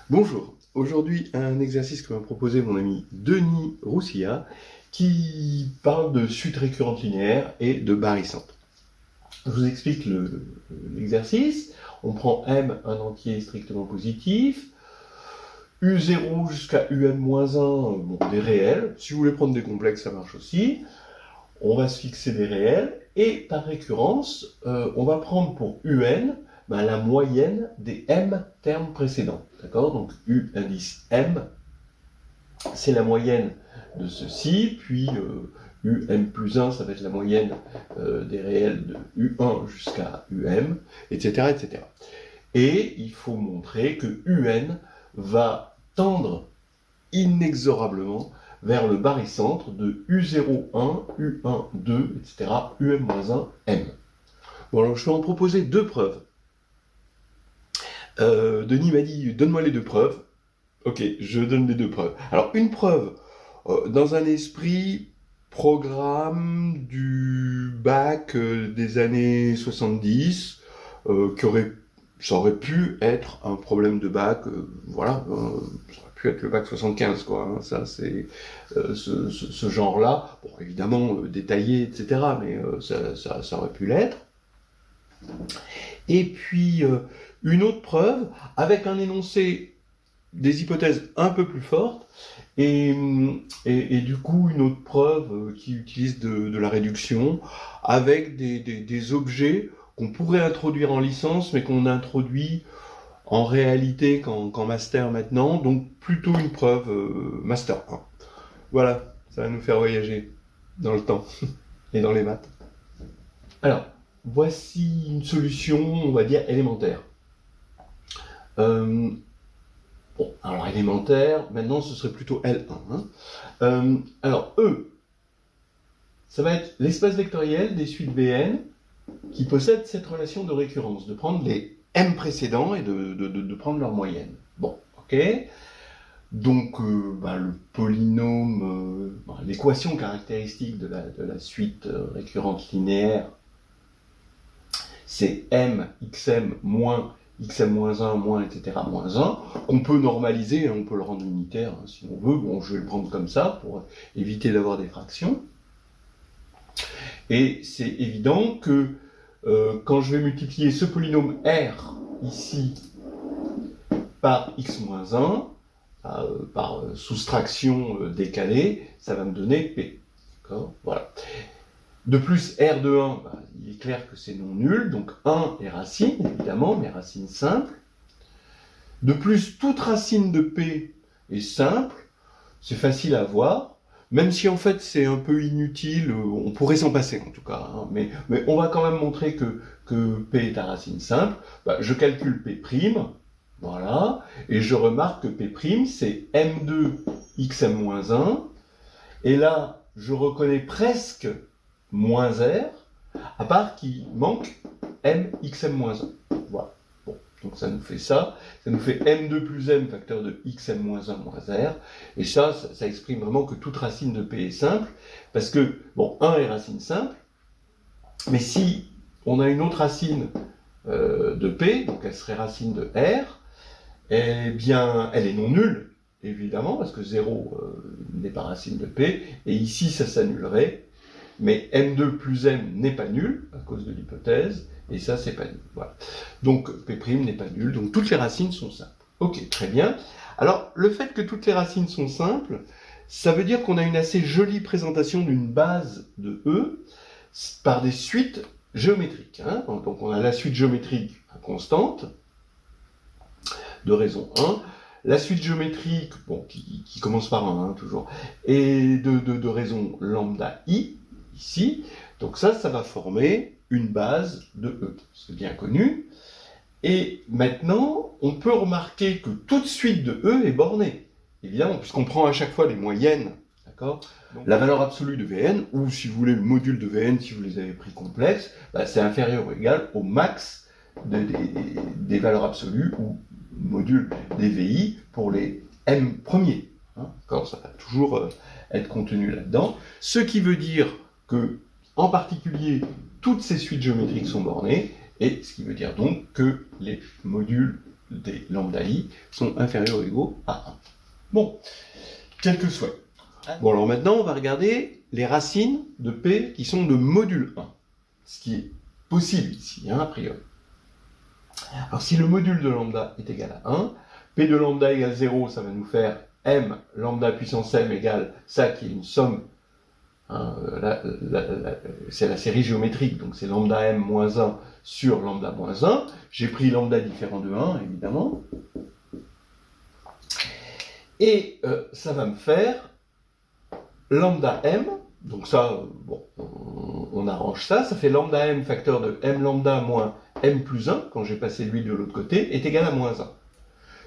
Bonjour, aujourd'hui un exercice que m'a proposé mon ami Denis Roussilla qui parle de suite récurrente linéaire et de barycentre. Je vous explique l'exercice. On prend M, un entier strictement positif, U0 jusqu'à UN-1, bon, des réels. Si vous voulez prendre des complexes, ça marche aussi. On va se fixer des réels et par récurrence, on va prendre pour UN la moyenne des M termes précédents. D'accord? Donc U indice M, c'est la moyenne de ceci, puis UM plus 1, ça va être la moyenne des réels de U1 jusqu'à UM, etc., etc. Et il faut montrer que UN va tendre inexorablement vers le barycentre de U01, U1, 2, etc., UM-1, M. Bon, alors je vais en proposer deux preuves. Denis m'a dit, donne-moi les deux preuves. Ok, je donne les deux preuves. Alors, une preuve, dans un esprit programme du bac des années 70, ça aurait pu être un problème de bac, voilà, ça aurait pu être le bac 75, quoi, hein, ça c'est ce genre-là, bon, évidemment détaillé, etc., mais ça aurait pu l'être. Et puis, une autre preuve, avec un énoncé des hypothèses un peu plus fortes, et du coup une autre preuve qui utilise de la réduction, avec des objets qu'on pourrait introduire en licence, mais qu'on introduit en réalité qu'en master maintenant, donc plutôt une preuve master 1. Voilà, ça va nous faire voyager dans le temps et dans les maths. Alors, voici une solution, on va dire, élémentaire. Bon, alors élémentaire, maintenant ce serait plutôt L1. Hein. Alors E, ça va être l'espace vectoriel des suites Bn qui possède cette relation de récurrence, de prendre les M précédents et de prendre leur moyenne. Bon, ok. Donc le polynôme, l'équation caractéristique de la suite récurrente linéaire, c'est M xm moins xm-1 moins etc moins 1, qu'on peut normaliser, on peut le rendre unitaire hein, si on veut. Bon, je vais le prendre comme ça pour éviter d'avoir des fractions. Et c'est évident que quand je vais multiplier ce polynôme R ici par x-1, par soustraction décalée, ça va me donner P. D'accord ? Voilà. De plus, R de 1, il est clair que c'est non nul, donc 1 est racine, évidemment, mais racine simple. De plus, toute racine de P est simple, c'est facile à voir, même si en fait c'est un peu inutile, on pourrait s'en passer en tout cas, hein, mais on va quand même montrer que P est à racine simple. Je calcule P', voilà, et je remarque que P' c'est M2 xm-1, et là je reconnais presque moins R, à part qu'il manque M xm-1. Voilà. Bon, donc ça nous fait ça. Ça nous fait M2 plus M facteur de xm-1 moins R. Et ça exprime vraiment que toute racine de P est simple, parce que, bon, 1 est racine simple, mais si on a une autre racine de P, donc elle serait racine de R, eh bien, elle est non nulle, évidemment, parce que 0 n'est pas racine de P, et ici ça s'annulerait, mais M2 plus M n'est pas nul, à cause de l'hypothèse, et ça, c'est pas nul. Voilà. Donc, P' n'est pas nul, donc toutes les racines sont simples. Ok, très bien. Alors, le fait que toutes les racines sont simples, ça veut dire qu'on a une assez jolie présentation d'une base de E par des suites géométriques. Hein. Donc, on a la suite géométrique constante, de raison 1, la suite géométrique, bon, qui commence par 1, hein, toujours, et de raison lambda I, ici, donc ça va former une base de E, c'est bien connu. Et maintenant, on peut remarquer que toute suite de E est bornée, évidemment, puisqu'on prend à chaque fois les moyennes, d'accord ? La valeur absolue de Vn, ou si vous voulez le module de Vn, si vous les avez pris complexes, c'est inférieur ou égal au max des valeurs absolues, ou module des VI pour les M premiers. Hein, ça va toujours être contenu là-dedans. Ce qui veut dire que, en particulier, toutes ces suites géométriques sont bornées, et ce qui veut dire donc que les modules des lambda i sont inférieurs ou égaux à 1. Bon, quelques souhaits. Bon, alors maintenant, on va regarder les racines de P qui sont de module 1, ce qui est possible ici, hein, a priori. Alors, si le module de lambda est égal à 1, P de lambda égale 0, ça va nous faire m lambda puissance m égale ça qui est une somme. Hein, c'est la série géométrique, donc c'est lambda m moins 1 sur lambda moins 1. J'ai pris lambda différent de 1, évidemment. Et ça va me faire lambda m, donc ça, bon, on arrange ça, ça fait lambda m facteur de m lambda moins m plus 1, quand j'ai passé lui de l'autre côté, est égal à moins 1.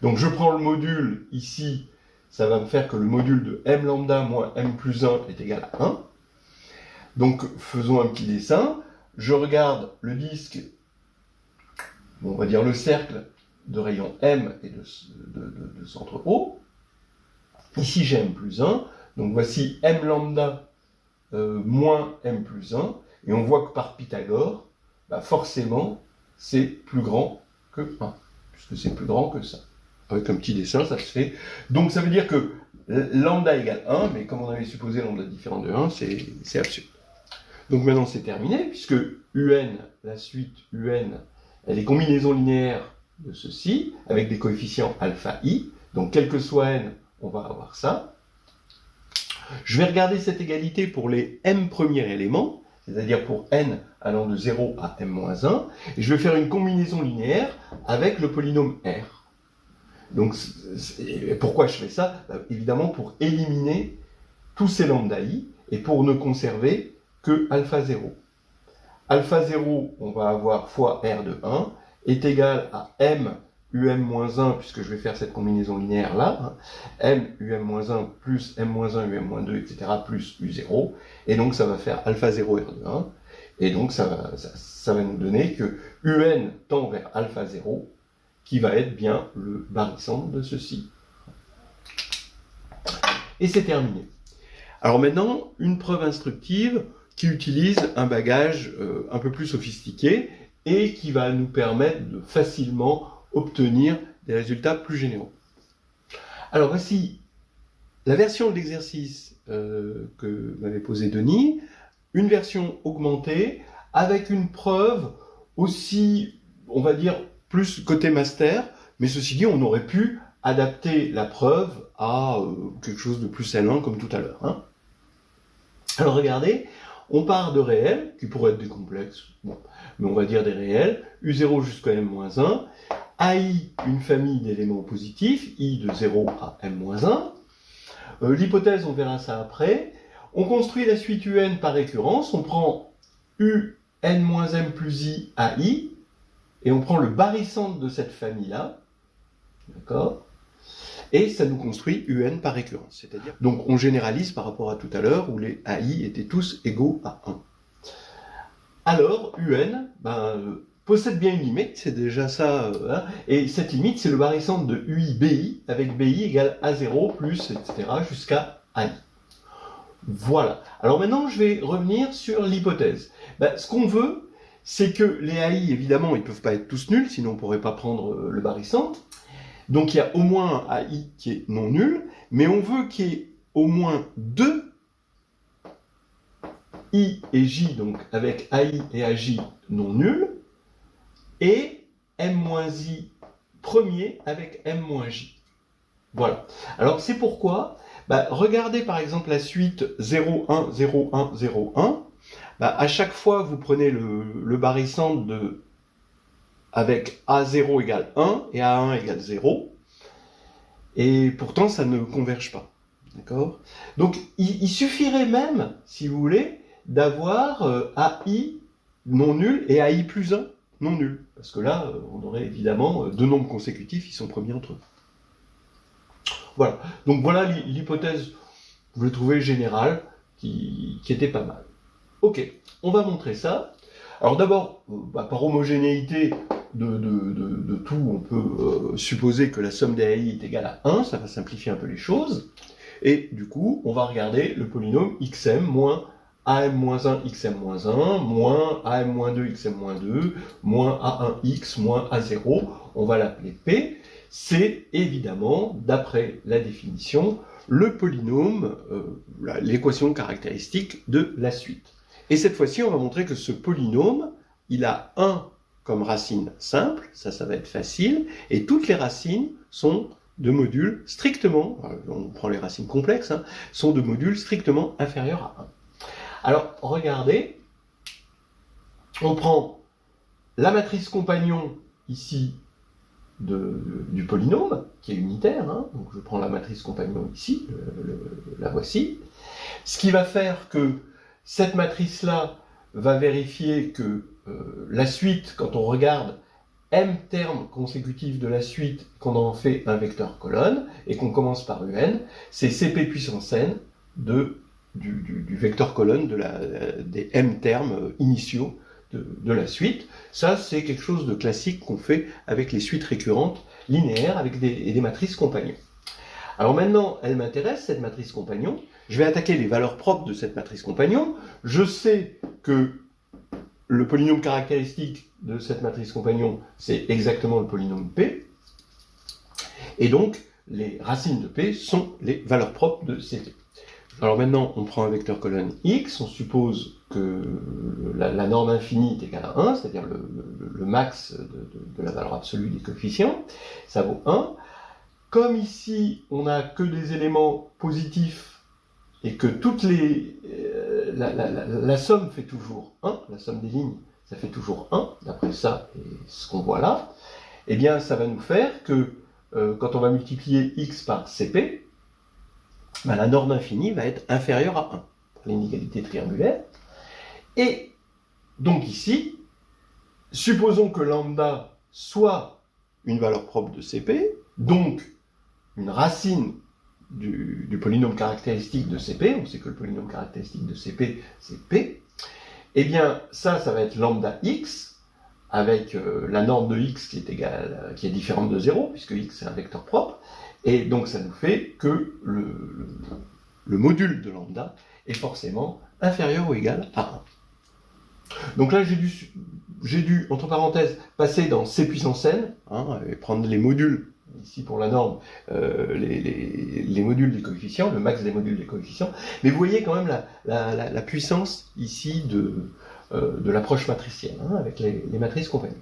Donc je prends le module ici, ça va me faire que le module de m lambda moins m plus 1 est égal à 1. Donc faisons un petit dessin, je regarde le disque, on va dire le cercle de rayon m et de centre O. Ici j'ai m plus 1, donc voici m lambda moins m plus 1, et on voit que par Pythagore, bah forcément, c'est plus grand que 1, puisque c'est plus grand que ça. Avec un petit dessin, ça se fait. Donc ça veut dire que lambda égale 1, mais comme on avait supposé lambda différent de 1, c'est absurde. Donc maintenant c'est terminé, puisque un, la suite un, elle est combinaison linéaire de ceci, avec des coefficients alpha i, donc quel que soit n, on va avoir ça. Je vais regarder cette égalité pour les m premiers éléments, c'est-à-dire pour n allant de 0 à m-1, et je vais faire une combinaison linéaire avec le polynôme r. Donc, pourquoi je fais ça? Évidemment pour éliminer tous ces lambda i, et pour ne conserver que alpha 0. Alpha 0, on va avoir fois r de 1, est égal à m um-1, puisque je vais faire cette combinaison linéaire là, m um-1 plus m-1 um-2, etc., plus u0, et donc ça va faire alpha 0 r de 1, et donc ça va nous donner que un tend vers alpha 0, qui va être bien le barycentre de ceci. Et c'est terminé. Alors maintenant, une preuve instructive qui utilise un bagage un peu plus sophistiqué et qui va nous permettre de facilement obtenir des résultats plus généraux. Alors voici la version de l'exercice que m'avait posé Denis, une version augmentée avec une preuve aussi, on va dire, plus côté master, mais ceci dit, on aurait pu adapter la preuve à quelque chose de plus L1 comme tout à l'heure. Hein. Alors regardez, on part de réels, qui pourraient être des complexes, bon, mais on va dire des réels, U0 jusqu'à M-1, AI, une famille d'éléments positifs, I de 0 à M-1. L'hypothèse, on verra ça après. On construit la suite UN par récurrence, on prend UN-M plus I à I, et on prend le barycentre de cette famille-là, d'accord? Et ça nous construit UN par récurrence. C'est-à-dire, donc on généralise par rapport à tout à l'heure où les AI étaient tous égaux à 1. Alors, UN possède bien une limite, c'est déjà ça, hein, et cette limite c'est le barycentre de UI-BI avec BI égale A0 plus, etc. jusqu'à AI. Voilà. Alors maintenant je vais revenir sur l'hypothèse. Ce qu'on veut, c'est que les AI, évidemment, ils ne peuvent pas être tous nuls, sinon on ne pourrait pas prendre le barycentre. Donc il y a au moins un AI qui est non nul, mais on veut qu'il y ait au moins deux I et J, donc avec AI et AJ non nuls, et M-I premier avec M-J. Voilà. Alors c'est pourquoi, regardez par exemple la suite 0, 1, 0, 1, 0, 1. À chaque fois, vous prenez le barycentre avec A0 égale 1 et A1 égale 0. Et pourtant, ça ne converge pas. D'accord? Donc, il suffirait même, si vous voulez, d'avoir AI non nul et AI plus 1 non nul. Parce que là, on aurait évidemment deux nombres consécutifs, ils sont premiers entre eux. Voilà. Donc voilà l'hypothèse, vous le trouvez générale, qui était pas mal. Ok, on va montrer ça. Alors d'abord, par homogénéité de tout, on peut supposer que la somme des AI est égale à 1, ça va simplifier un peu les choses. Et du coup, on va regarder le polynôme xm moins AM-1 xm-1 moins AM-2 xm-2 moins A1x moins A0, on va l'appeler P. C'est évidemment, d'après la définition, le polynôme, l'équation caractéristique de la suite. Et cette fois-ci, on va montrer que ce polynôme, il a 1 comme racine simple, ça va être facile, et toutes les racines sont de modules strictement, on prend les racines complexes, sont de modules strictement inférieurs à 1. Alors, regardez, on prend la matrice compagnon, ici, du polynôme, qui est unitaire, donc je prends la matrice compagnon ici, la voici, ce qui va faire que cette matrice-là va vérifier que la suite, quand on regarde m termes consécutifs de la suite, qu'on en fait un vecteur colonne, et qu'on commence par un, c'est Cp puissance n du vecteur colonne des m termes initiaux de la suite. Ça, c'est quelque chose de classique qu'on fait avec les suites récurrentes linéaires avec des matrices compagnons. Alors maintenant, elle m'intéresse, cette matrice compagnon. Je vais attaquer les valeurs propres de cette matrice compagnon. Je sais que le polynôme caractéristique de cette matrice compagnon, c'est exactement le polynôme P. Et donc, les racines de P sont les valeurs propres de Cp. Alors maintenant, on prend un vecteur colonne X, on suppose que la norme infinie est égale à 1, c'est-à-dire le max de la valeur absolue des coefficients, ça vaut 1. Comme ici, on n'a que des éléments positifs et que la somme fait toujours 1, la somme des lignes, ça fait toujours 1, d'après ça et ce qu'on voit là, eh bien ça va nous faire que quand on va multiplier x par Cp, la norme infinie va être inférieure à 1, pour l'inégalité triangulaire. Et donc ici, supposons que lambda soit une valeur propre de Cp, donc une racine du polynôme caractéristique de Cp, on sait que le polynôme caractéristique de Cp, c'est P, eh bien ça va être lambda x, avec la norme de x qui est différente de 0, puisque x c'est un vecteur propre, et donc ça nous fait que le module de lambda est forcément inférieur ou égal à 1. Donc là j'ai dû, entre parenthèses, passer dans C puissance n, et prendre les modules, ici pour la norme, les modules des coefficients, le max des modules des coefficients, mais vous voyez quand même la puissance ici de l'approche matricielle, avec les matrices compagnon.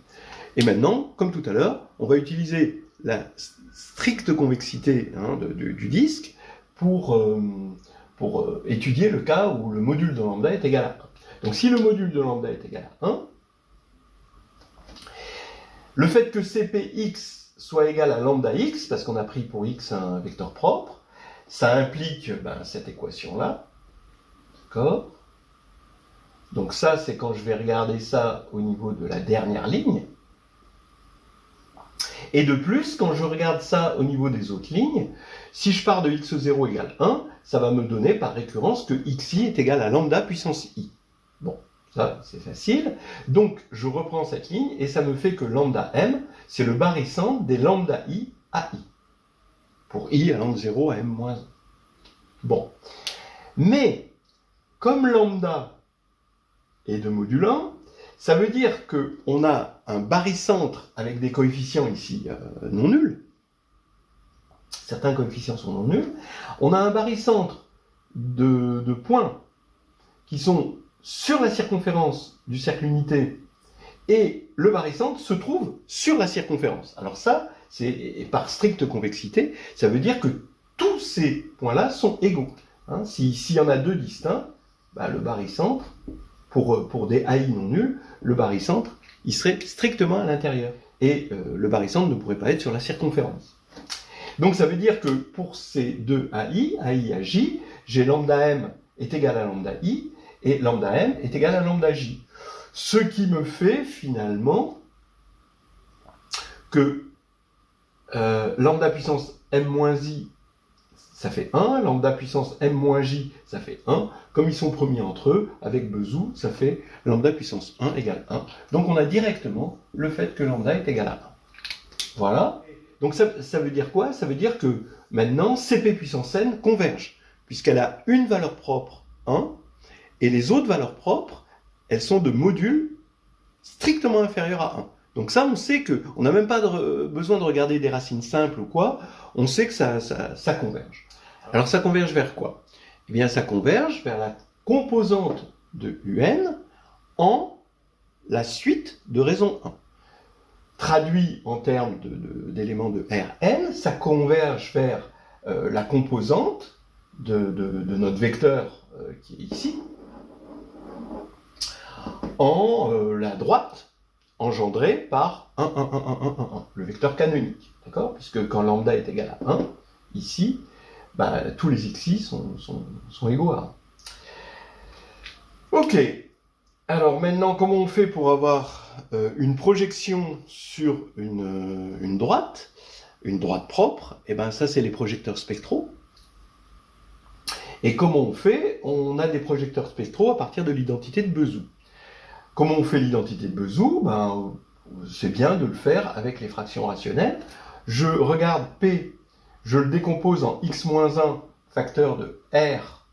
Et maintenant, comme tout à l'heure, on va utiliser la stricte convexité du disque pour étudier le cas où le module de lambda est égal à 1. Donc si le module de lambda est égal à 1, le fait que Cpx soit égal à lambda x, parce qu'on a pris pour x un vecteur propre, ça implique cette équation-là. D'accord ? Donc ça, c'est quand je vais regarder ça au niveau de la dernière ligne. Et de plus, quand je regarde ça au niveau des autres lignes, si je pars de x0 égale 1, ça va me donner par récurrence que xi est égal à lambda puissance i. Bon, ça c'est facile. Donc je reprends cette ligne et ça me fait que lambda m, c'est le barycentre des lambda i à i. Pour i allant de 0 à m-1. Bon. Mais, comme lambda est de module 1, ça veut dire qu'on a un barycentre avec des coefficients ici non nuls. Certains coefficients sont non nuls. On a un barycentre de points qui sont sur la circonférence du cercle unité et le barycentre se trouve sur la circonférence. Alors ça, c'est par stricte convexité, ça veut dire que tous ces points-là sont égaux. S'il y en a deux distincts, le barycentre, pour des AI non nuls, le barycentre, il serait strictement à l'intérieur. Et le barycentre ne pourrait pas être sur la circonférence. Donc ça veut dire que pour ces deux AI à J, j'ai lambda m est égal à lambda I, et lambda m est égal à lambda J. Ce qui me fait finalement que lambda puissance m-i, ça fait 1, lambda puissance m-j, ça fait 1. Comme ils sont premiers entre eux, avec Bezout, ça fait lambda puissance 1 égale 1. Donc on a directement le fait que lambda est égal à 1. Voilà. Donc ça veut dire quoi? Ça veut dire que maintenant, Cp puissance n converge, puisqu'elle a une valeur propre 1, et les autres valeurs propres, elles sont de modules strictement inférieurs à 1. Donc ça, on sait qu'on n'a même pas besoin de regarder des racines simples ou quoi, on sait que ça converge. Alors ça converge vers quoi? Eh bien ça converge vers la composante de UN en la suite de raison 1. Traduit en termes d'éléments de Rn, ça converge vers la composante de notre vecteur qui est ici, en la droite engendrée par 1, 1, 1, 1, 1, 1, 1, le vecteur canonique, d'accord? Puisque quand lambda est égal à 1, ici, bah, tous les xi sont égaux à 1. Ok, alors maintenant, comment on fait pour avoir une projection sur une droite propre? Eh bien ça, c'est les projecteurs spectraux. Et comment on fait? On a des projecteurs spectraux à partir de l'identité de Bezout. Comment on fait l'identité de Bezout? Ben, c'est bien de le faire avec les fractions rationnelles. Je regarde P, je le décompose en x-1 facteur de R,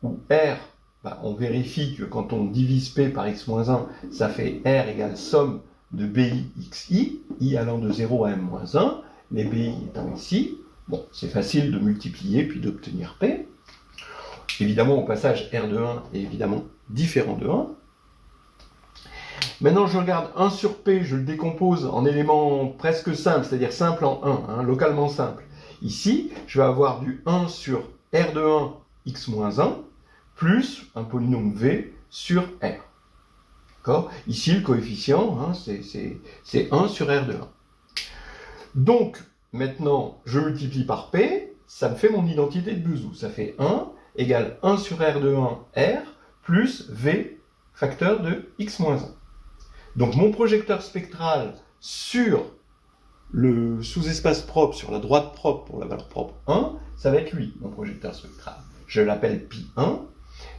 où R, ben, on vérifie que quand on divise P par x-1, ça fait R égale somme de BI xi, I allant de 0 à m-1, les BI étant ici. Bon, c'est facile de multiplier puis d'obtenir P. Évidemment, au passage, R de 1 est évidemment différent de 1. Maintenant, je regarde 1 sur P, je le décompose en éléments presque simples, c'est-à-dire simple en 1, localement simple. Ici, je vais avoir du 1 sur R de 1, x-1, plus un polynôme V sur R. D'accord? Ici, le coefficient, c'est 1 sur R de 1. Donc, maintenant, je multiplie par P, ça me fait mon identité de Bezout. Ça fait 1 égale 1 sur R de 1, R, plus V, facteur de x-1. Donc mon projecteur spectral sur le sous-espace propre, sur la droite propre pour la valeur propre 1, ça va être lui, mon projecteur spectral. Je l'appelle Pi1,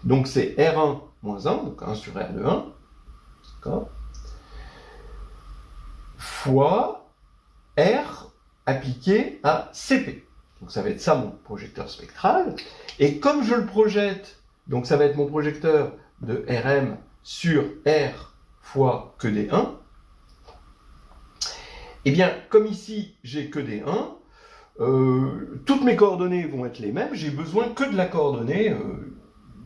donc c'est R1 moins 1, donc 1 sur R de 1, d'accord, fois R appliqué à CP. Donc ça va être ça mon projecteur spectral. Et comme je le projette, donc ça va être mon projecteur de Rm sur R fois que des 1, et bien comme ici j'ai que des 1, toutes mes coordonnées vont être les mêmes, j'ai besoin que de la coordonnée,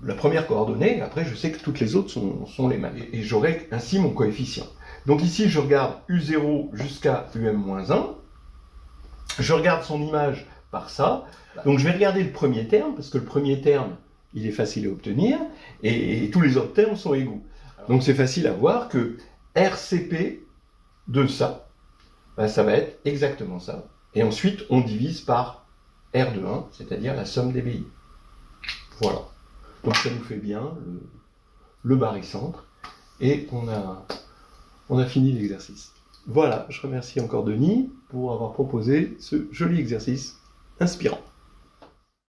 la première coordonnée, après je sais que toutes les autres sont les mêmes, et j'aurai ainsi mon coefficient. Donc ici je regarde U0 jusqu'à UM-1, je regarde son image par ça, donc je vais regarder le premier terme, parce que le premier terme il est facile à obtenir, et tous les autres termes sont égaux. Donc c'est facile à voir que RCP de ça, ben, ça va être exactement ça. Et ensuite, on divise par R de 1, c'est-à-dire la somme des BI. Voilà. Donc ça nous fait bien le barycentre. Et on a fini l'exercice. Voilà, je remercie encore Denis pour avoir proposé ce joli exercice inspirant.